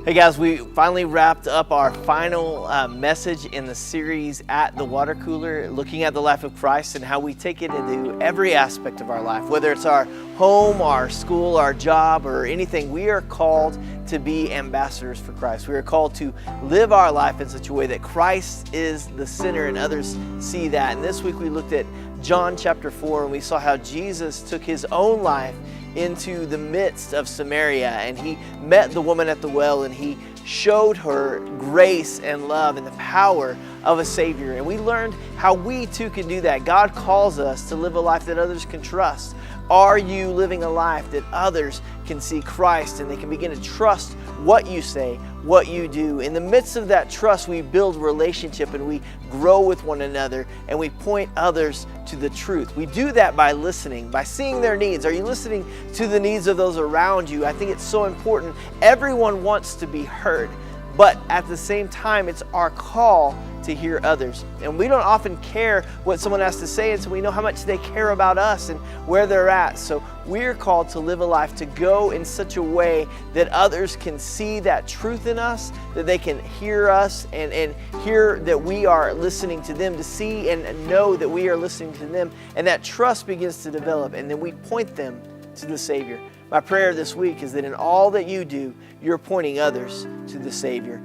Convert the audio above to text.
Hey guys, we finally wrapped up our final message in the series at the water cooler, looking at the life of Christ and how we take it into every aspect of our life, whether it's our home, our school, our job, or anything. We are called to be ambassadors for Christ. We are called to live our life in such a way that Christ is the center and others see that. And this week we looked at John chapter 4 and we saw how Jesus took his own life into the midst of Samaria, and he met the woman at the well, and he showed her grace and love and the power of a Savior. And we learned how we too can do that. God calls us to live a life that others can trust. Are you living a life that others can see Christ and they can begin to trust what you say, what you do? In the midst of that trust, we build relationship and we grow with one another and we point others to the truth. We do that by listening, by seeing their needs. Are you listening to the needs of those around you? I think it's so important. Everyone wants to be heard, but at the same time, it's our call to hear others. And we don't often care what someone has to say until we know how much they care about us and where they're at. So we're called to live a life to go in such a way that others can see that truth in us, that they can hear us and hear that we are listening to them, to see and know that we are listening to them. And that trust begins to develop, and then we point them to the Savior. My prayer this week is that in all that you do, you're pointing others to the Savior.